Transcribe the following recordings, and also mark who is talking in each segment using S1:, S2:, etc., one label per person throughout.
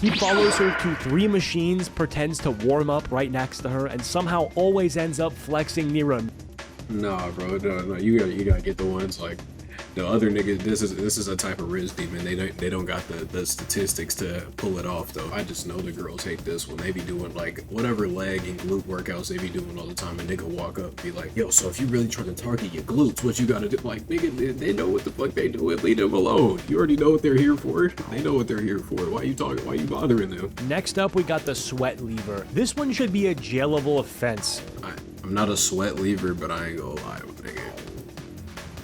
S1: He follows her to 3 machines, pretends to warm up right next to her, and somehow always ends up flexing near him.
S2: Nah, bro, no, you gotta get the ones like the other niggas. This is a type of Riz demon. They don't got the statistics to pull it off though. I just know the girls hate this when they be doing like whatever leg and glute workouts they be doing all the time. And nigga walk up and be like, yo, so if you really trying to target your glutes, what you gotta do? Like, nigga, they know what the fuck they do. Leave them alone. You already know what they're here for. They know what they're here for. Why you talking? Why you bothering them?
S1: Next up, we got the sweat lever. This one should be a jailable offense.
S2: I'm not a sweat lever, but I ain't gonna lie, nigga.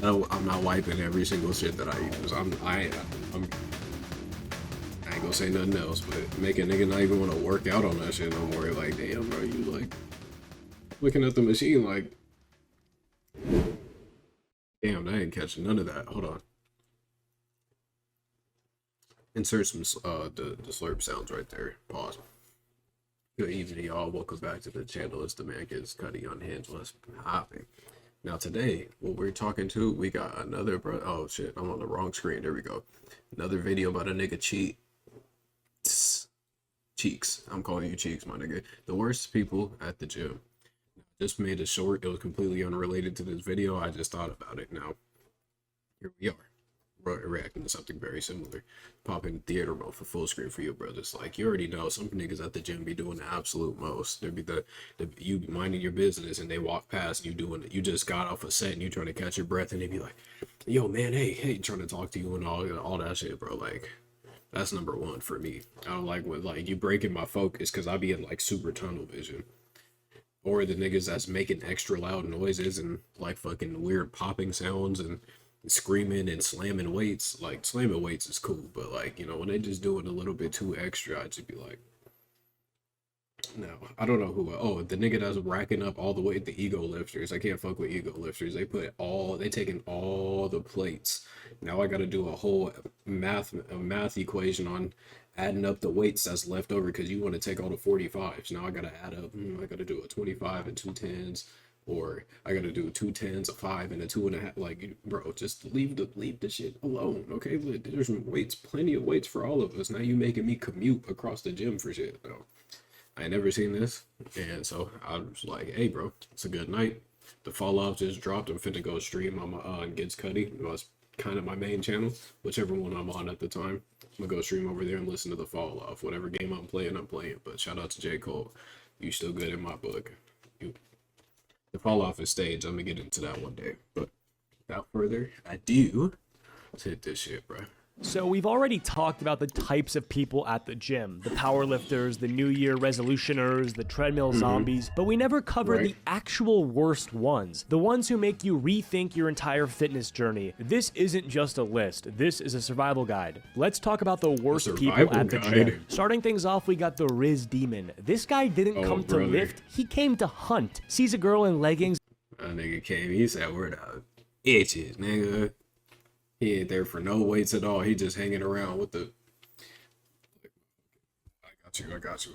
S2: No, I'm not wiping every single shit that I use. I ain't gonna say nothing else, but make a nigga not even want to work out on that shit no more. Like, damn, bro, you like looking at the machine like, damn, I ain't catching none of that. Hold on. Insert some the slurp sounds right there. Pause. Good evening, y'all. Welcome back to the channel. It's the man GitzCuddy UNHINGED. Let's hopping. Now today, what we're talking to, we got another bro. Oh shit, I'm on the wrong screen. There we go. Another video about a nigga cheeks. I'm calling you cheeks, my nigga. The worst people at the gym. Just made a short. It was completely unrelated to this video. I just thought about it. Now, here we are. Reacting to something very similar. Pop in theater mode for full screen for you brothers. Like, you already know some niggas at the gym be doing the absolute most. There be the you minding your business and they walk past you doing it. You just got off a set and you trying to catch your breath and they be like, yo man, hey, trying to talk to you and all that shit, bro. Like, that's number one for me. I don't like with like you breaking my focus because I be in like super tunnel vision. Or the niggas that's making extra loud noises and like fucking weird popping sounds and screaming and slamming weights. Like, slamming weights is cool, but like, you know, when they just do it a little bit too extra, I'd just be like, no. I don't know who. Oh, the nigga that's racking up all the weight, the ego lifters. I can't fuck with ego lifters. They taking all the plates. Now I gotta do a whole math equation on adding up the weights that's left over because you want to take all the 45s. Now I gotta add up. I gotta do a 25 and 2 10s. Or I gotta do 2 10s, a 5, and a 2.5. Like, bro, just leave the shit alone, okay? There's weights, plenty of weights for all of us. Now you making me commute across the gym for shit. No, I ain't never seen this, and so I was like, hey, bro, it's a good night. The fall off just dropped. I'm finna go stream on my GitzCuddy. It was kind of my main channel, whichever one I'm on at the time. I'm gonna go stream over there and listen to the fall off. Whatever game I'm playing. But shout out to J. Cole. You still good in my book. The fall off is staged. I'm gonna get into that one day. But without further ado, let's hit this shit, bro.
S1: So we've already talked about the types of people at the gym, the powerlifters, the New Year resolutioners, the treadmill zombies, but we never covered the actual worst ones, the ones who make you rethink your entire fitness journey. This isn't just a list, this is a survival guide. Let's talk about the worst people at the gym. Starting things off, we got the Riz Demon. This guy didn't come to lift, he came to hunt. Sees a girl in leggings.
S2: A nigga came, he said, word out. Itches, nigga. He ain't there for no weights at all. He just hanging around with the. I got you.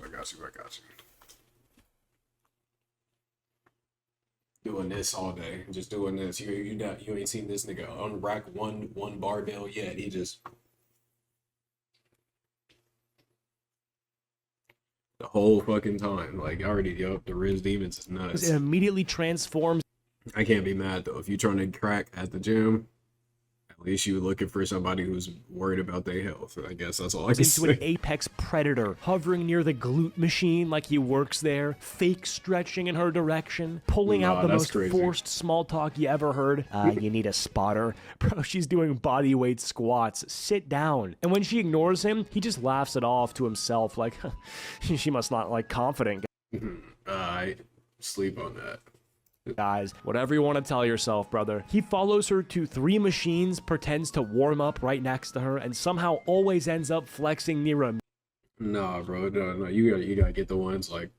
S2: Doing this all day, just doing this. You ain't seen this nigga unrack one barbell yet. He just the whole fucking time. Like, already, the Riz Demons is nuts.
S1: It immediately transforms.
S2: I can't be mad though. If you're trying to crack at the gym, at least you looking for somebody who's worried about their health. I guess that's all I can say.
S1: Into an apex predator, hovering near the glute machine like he works there, fake stretching in her direction, pulling out the most forced small talk you ever heard. You need a spotter? Bro, she's doing body weight squats. Sit down. And when she ignores him, he just laughs it off to himself like, she must not like confident.
S2: I sleep on that.
S1: Guys, whatever you want to tell yourself, brother. He follows her to 3 machines, pretends to warm up right next to her, and somehow always ends up flexing near him.
S2: Nah, bro, no, you gotta get the ones like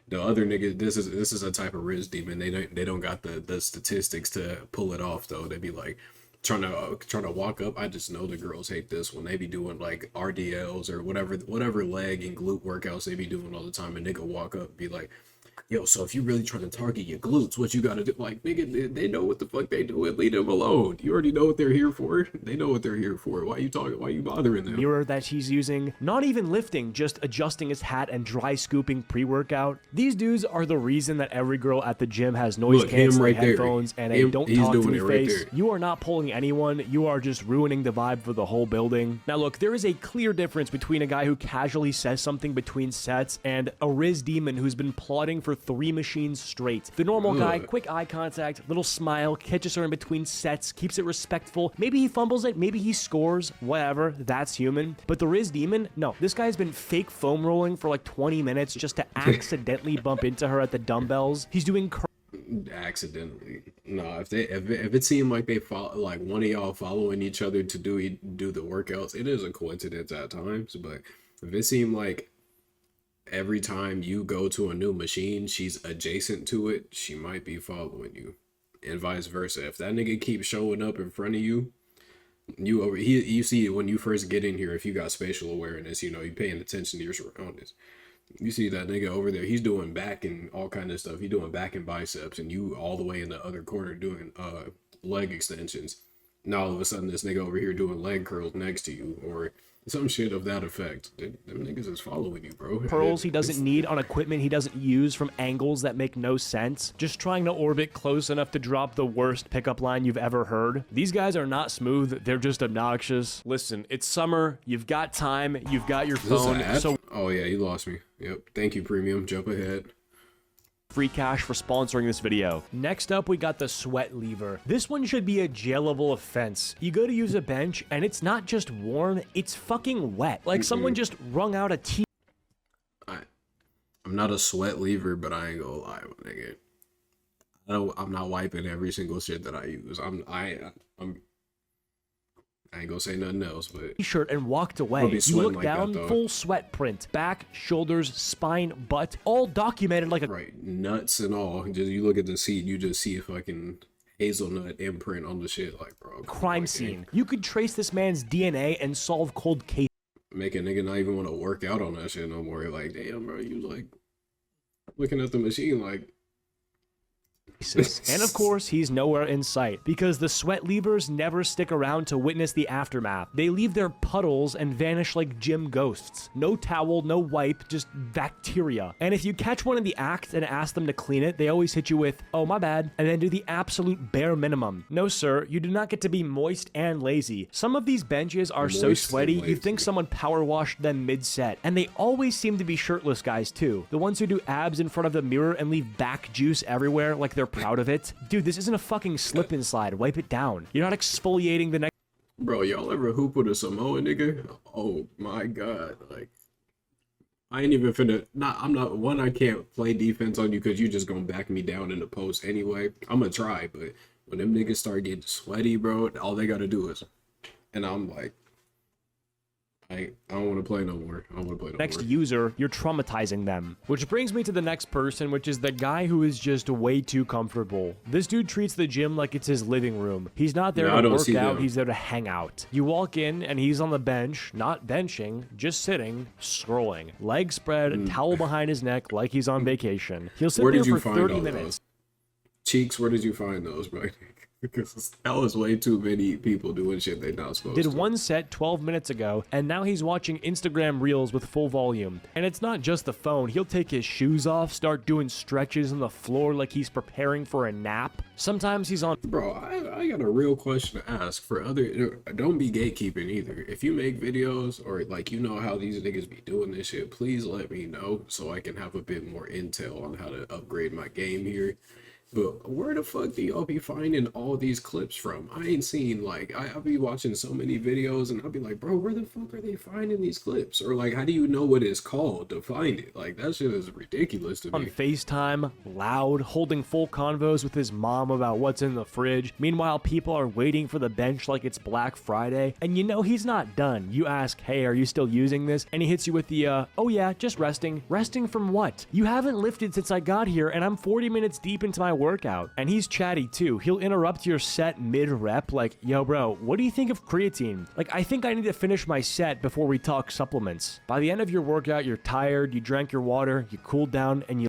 S2: the other niggas. This is a type of Riz demon. They don't got the statistics to pull it off though. They be like trying to walk up. I just know the girls hate this when they be doing like RDLs or whatever leg and glute workouts they be doing all the time. And nigga walk up and be like, yo, so if you really trying to target your glutes, what you gotta do? Like, nigga, they know what the fuck they do. Leave them alone. You already know what they're here for. They know what they're here for. Why you talking? Why you bothering them?
S1: Mirror that she's using, not even lifting, just adjusting his hat and dry scooping pre-workout. These dudes are the reason that every girl at the gym has noise canceling headphones and a don't talk to me face. You are not pulling anyone. You are just ruining the vibe for the whole building. Now look, there is a clear difference between a guy who casually says something between sets and a Riz demon who's been plotting for 3 machines straight. The normal guy, quick eye contact, little smile, catches her in between sets, keeps it respectful. Maybe he fumbles it, maybe he scores, whatever, that's human. But the Riz demon, no, this guy's been fake foam rolling for like 20 minutes just to accidentally bump into her at the dumbbells. He's doing
S2: accidentally. No, if it seemed like they follow, like one of y'all following each other to do the workouts, it is a coincidence at times. But if it seemed like every time you go to a new machine, she's adjacent to it, she might be following you, and vice versa. If that nigga keeps showing up in front of you, you see it when you first get in here. If you got spatial awareness, you know, you paying attention to your surroundings. You see that nigga over there, he's doing back and all kind of stuff. He's doing back and biceps, and you all the way in the other corner doing leg extensions. Now all of a sudden this nigga over here doing leg curls next to you, or some shit of that effect. Them niggas is following you, bro.
S1: Pearls he doesn't need on equipment he doesn't use from angles that make no sense. Just trying to orbit close enough to drop the worst pickup line you've ever heard. These guys are not smooth, they're just obnoxious. Listen, it's summer, you've got time, you've got your phone, so...
S2: Oh yeah, you lost me. Yep. Thank you, Premium. Jump ahead.
S1: Free cash for sponsoring this video. Next up, we got the sweat lever. This one should be a jailable offense. You go to use a bench, and it's not just warm, it's fucking wet. Like someone just wrung out a tea.
S2: I'm not a sweat lever, but I ain't gonna lie, nigga. I'm not wiping every single shit that I use. I ain't gonna say nothing else, but
S1: T-shirt and walked away. You look like down, full sweat print, back, shoulders, spine, butt, all documented like a
S2: nuts and all. Just you look at the seat, you just see a fucking hazelnut imprint on the shit, like bro.
S1: Crime scene. You could trace this man's DNA and solve cold cases.
S2: Make a nigga not even want to work out on that shit no more. Like, damn, bro, you like looking at the machine like.
S1: And of course, he's nowhere in sight, because the sweat levers never stick around to witness the aftermath. They leave their puddles and vanish like gym ghosts. No towel, no wipe, just bacteria. And if you catch one in the act and ask them to clean it, they always hit you with, oh my bad, and then do the absolute bare minimum. No sir, you do not get to be moist and lazy. Some of these benches are so sweaty, you think someone power washed them mid-set. And they always seem to be shirtless guys too. The ones who do abs in front of the mirror and leave back juice everywhere like they're proud of it. Dude, this isn't a fucking slip and slide. Wipe it down. You're not exfoliating the next.
S2: Bro, y'all ever hoop with a Samoa nigga? Oh my god. Like, I ain't even finna. I can't play defense on you because you just gonna back me down in the post anyway. I'm gonna try, but when them niggas start getting sweaty, bro, all they gotta do is. And I'm like, I don't want to play no more. I don't want to play no more.
S1: Next user, you're traumatizing them. Which brings me to the next person, which is the guy who is just way too comfortable. This dude treats the gym like it's his living room. He's not there to work out, he's there to hang out. You walk in and he's on the bench, not benching, just sitting, scrolling. Legs spread, a towel behind his neck like he's on vacation. He'll sit there for 30 minutes.
S2: Cheeks, where did you find those, bro? Because that was way too many people doing shit they not supposed to.
S1: Did one set 12 minutes ago, and now he's watching Instagram Reels with full volume. And it's not just the phone. He'll take his shoes off, start doing stretches on the floor like he's preparing for a nap. Sometimes he's on...
S2: Bro, I got a real question to ask for other... Don't be gatekeeping either. If you make videos, or like you know how these niggas be doing this shit, please let me know so I can have a bit more intel on how to upgrade my game here. But where the fuck do y'all be finding all these clips from? I ain't seen, like, I'll be watching so many videos and I'll be like, bro, where the fuck are they finding these clips? Or like, how do you know what it's called to find it? Like, that shit is ridiculous to me.
S1: On FaceTime, loud, holding full convos with his mom about what's in the fridge. Meanwhile, people are waiting for the bench like it's Black Friday. And you know he's not done. You ask, hey, are you still using this? And he hits you with the, oh yeah, just resting. Resting from what? You haven't lifted since I got here and I'm 40 minutes deep into my workout. And he's chatty too. He'll interrupt your set mid-rep like, yo bro, what do you think of creatine? Like, I think I need to finish my set before we talk supplements. By the end of your workout, you're tired, you drank your water, you cooled down, and you...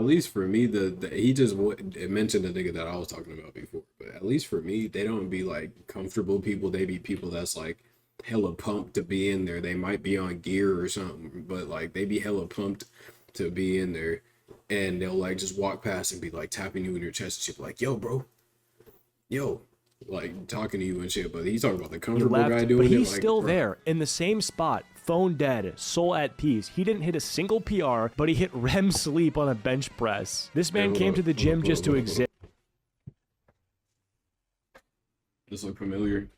S2: At least for me, he just mentioned the nigga that I was talking about before. But at least for me, they don't be like comfortable people. They be people that's like hella pumped to be in there. They might be on gear or something, but like they be hella pumped to be in there, and they'll like just walk past and be like tapping you in your chest and shit, like, yo, bro, yo, like talking to you and shit. But he's talking about the comfortable guy doing
S1: but
S2: it.
S1: he's
S2: Like,
S1: still
S2: bro,
S1: there in the same spot. Phone dead, soul at peace. He didn't hit a single PR, but he hit REM sleep on a bench press. This man came to the gym just to exist.
S2: This look familiar?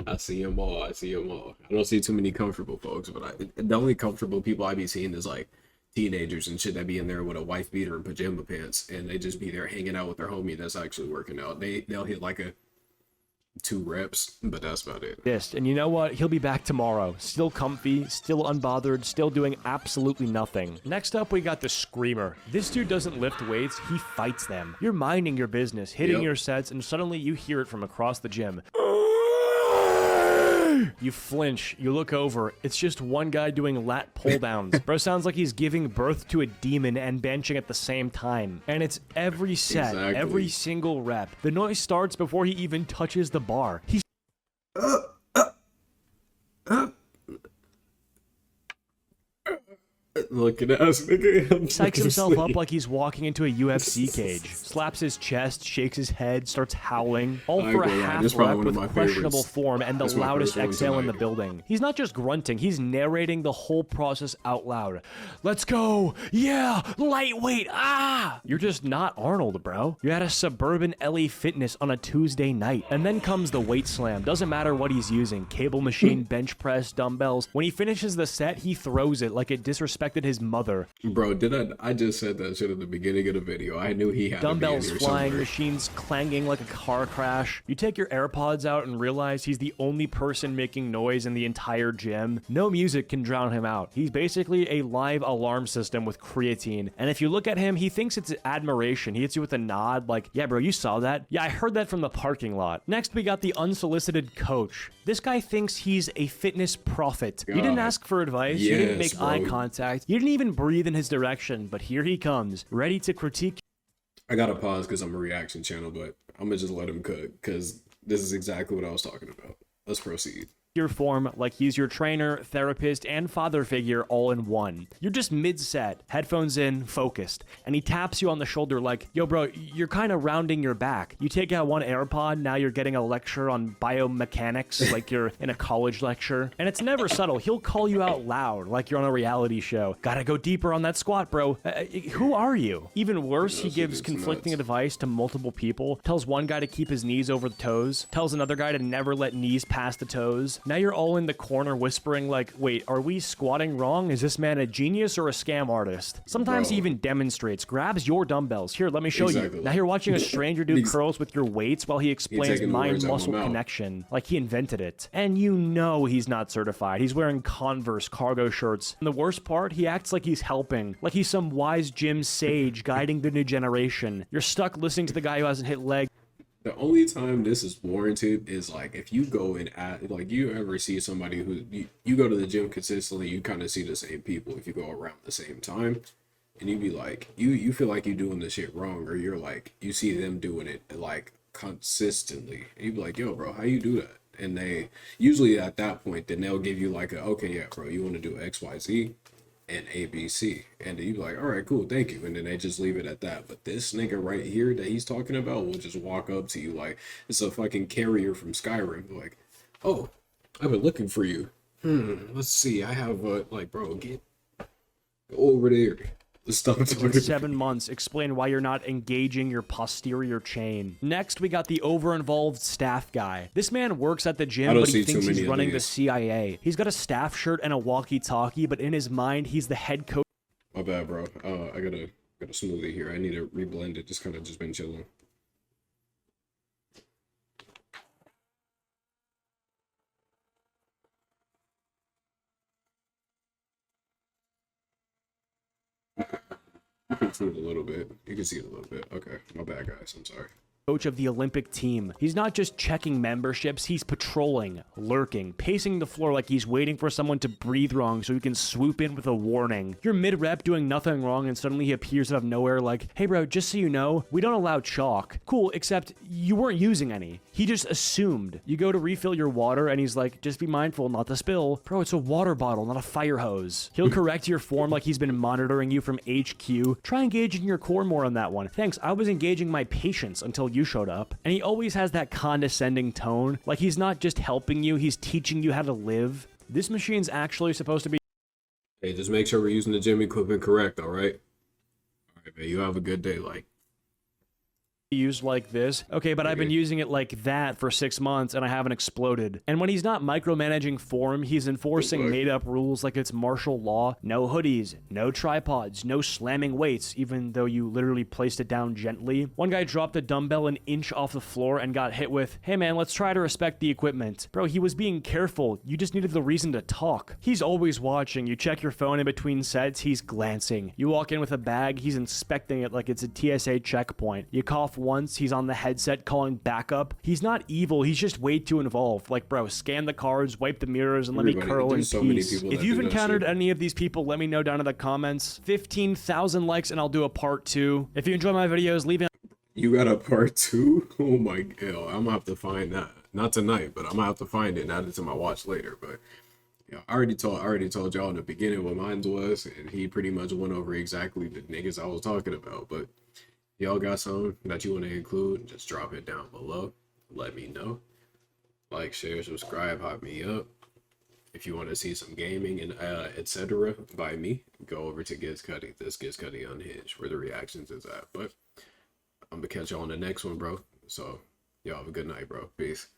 S2: I see them all. I see them all. I don't see too many comfortable folks, but the only comfortable people I be seeing is like teenagers and shit that be in there with a wife beater and pajama pants, and they just be there hanging out with their homie that's actually working out. They'll hit like a 2 reps, but that's about it.
S1: And you know what? He'll be back tomorrow. Still comfy, still unbothered, still doing absolutely nothing. Next up, we got the Screamer. This dude doesn't lift weights, he fights them. You're minding your business, hitting your sets, and suddenly you hear it from across the gym. You flinch, you look over, it's just one guy doing lat pull downs. Bro sounds like he's giving birth to a demon and benching at the same time. And it's every set, every single rep. The noise starts before he even touches the bar. He's
S2: Look at us, nigga.
S1: psychs himself up like he's walking into a UFC cage, slaps his chest, shakes his head, starts howling, all for a half rep with questionable form and the loudest exhale in the building. He's not just grunting, he's narrating the whole process out loud. Let's go! Yeah! Lightweight! Ah! You're just not Arnold, bro. You're at a suburban LA Fitness on a Tuesday night. And then comes the weight slam. Doesn't matter what he's using. Cable machine, bench press, dumbbells. When he finishes the set, he throws it like it disrespected his mother.
S2: Bro, I just said that shit at the beginning of the video. I knew he had
S1: dumbbells
S2: to be in here
S1: flying,
S2: somewhere.
S1: machines clanging like a car crash. You take your AirPods out and realize he's the only person making noise in the entire gym. No music can drown him out. He's basically a live alarm system with creatine. And if you look at him, he thinks it's admiration. He hits you with a nod like, yeah, bro, you saw that? Yeah, I heard that from the parking lot. Next, we got the unsolicited coach. This guy thinks he's a fitness prophet. You didn't ask for advice. You didn't make eye contact. You didn't even breathe in his direction, but here he comes, ready to critique.
S2: I gotta pause because I'm a reaction channel, but I'm gonna just let him cook because this is exactly what I was talking about. Let's proceed.
S1: Your form like he's your trainer, therapist, and father figure all in one. You're just mid-set, headphones in, focused, and he taps you on the shoulder like, yo bro, you're kind of rounding your back. You take out one AirPod, now you're getting a lecture on biomechanics like you're in a college lecture. And it's never subtle. He'll call you out loud like you're on a reality show. Gotta go deeper on that squat, bro. Who are you? Even worse, he gives conflicting advice to multiple people, tells one guy to keep his knees over the toes, tells another guy to never let knees past the toes. Now you're all in the corner whispering like, wait, are we squatting wrong? Is this man a genius or a scam artist? Sometimes he even demonstrates, grabs your dumbbells. Here, let me show you. Now you're watching a stranger do curls with your weights while he explains mind-muscle connection like he invented it. And you know he's not certified. He's wearing Converse cargo shirts. And the worst part, he acts like he's helping, like he's some wise gym sage guiding the new generation. You're stuck listening to the guy who hasn't hit leg.
S2: The only time this is warranted is like if you go and like you ever see somebody who you go to the gym consistently, you kind of see the same people if you go around the same time, and you be like you feel like you're doing this shit wrong, or you're like you see them doing it like consistently, and you be like, yo bro, how you do that? And they usually at that point then they'll give you like a, okay, yeah bro, you want to do XYZ and ABC, and you be like, all right, cool, thank you, and then they just leave it at that. But this nigga right here that he's talking about will just walk up to you like it's a fucking carrier from Skyrim, like, oh, I've been looking for you. Let's see, I have like, bro, go over there. Stop talking.
S1: 7 months. Explain why you're not engaging your posterior chain. Next, we got the over-involved staff guy. This man works at the gym, but he thinks he's running the CIA. He's got a staff shirt and a walkie-talkie, but in his mind, he's the head coach.
S2: My bad, bro. I got a smoothie here. I need to reblend it. Just been chilling. You can see it a little bit. You can see it a little bit. Okay, my bad, guys. I'm sorry.
S1: coach of the Olympic team. He's not just checking memberships, he's patrolling, lurking, pacing the floor like he's waiting for someone to breathe wrong so he can swoop in with a warning. You're mid-rep doing nothing wrong and suddenly he appears out of nowhere like, hey bro, just so you know, we don't allow chalk. Cool, except you weren't using any. He just assumed. You go to refill your water and he's like, just be mindful not to spill. Bro, it's a water bottle, not a fire hose. He'll correct your form like he's been monitoring you from HQ. Try engaging your core more on that one. Thanks, I was engaging my patience until you showed up. And he always has that condescending tone, like he's not just helping you, he's teaching you how to live. This machine's actually supposed to be—
S2: Hey, just make sure we're using the gym equipment correct, all right? All right, man, you have a good day, like.
S1: used like this. Okay, but I've been using it like that for 6 months and I haven't exploded. And when he's not micromanaging form, he's enforcing made-up rules like it's martial law. No hoodies, no tripods, no slamming weights, even though you literally placed it down gently. One guy dropped a dumbbell an inch off the floor and got hit with, hey man, let's try to respect the equipment. Bro, he was being careful. You just needed the reason to talk. He's always watching. You check your phone in between sets, he's glancing. You walk in with a bag, he's inspecting it like it's a TSA checkpoint. You cough once, he's on the headset calling backup. He's not evil, he's just way too involved. Like, bro, scan the cards, wipe the mirrors, and let me curl in peace. If you've encountered any of these people, let me know down in the comments. 15,000 likes and I'll do a part 2. If you enjoy my videos, leave it.
S2: You got a part 2? Oh my god, I'm gonna have to find that. Not tonight, but I'm gonna have to find it and add it to my watch later. But yeah, I already told y'all in the beginning what mine was, and he pretty much went over exactly the niggas I was talking about. But y'all got something that you want to include, just drop it down below. Let me know. Like, share, subscribe, hop me up. If you want to see some gaming and etc. by me, go over to GitzCuddy. This GitzCuddy Unhinged, where the reactions is at. But I'm gonna catch y'all on the next one, bro. So y'all have a good night, bro. Peace.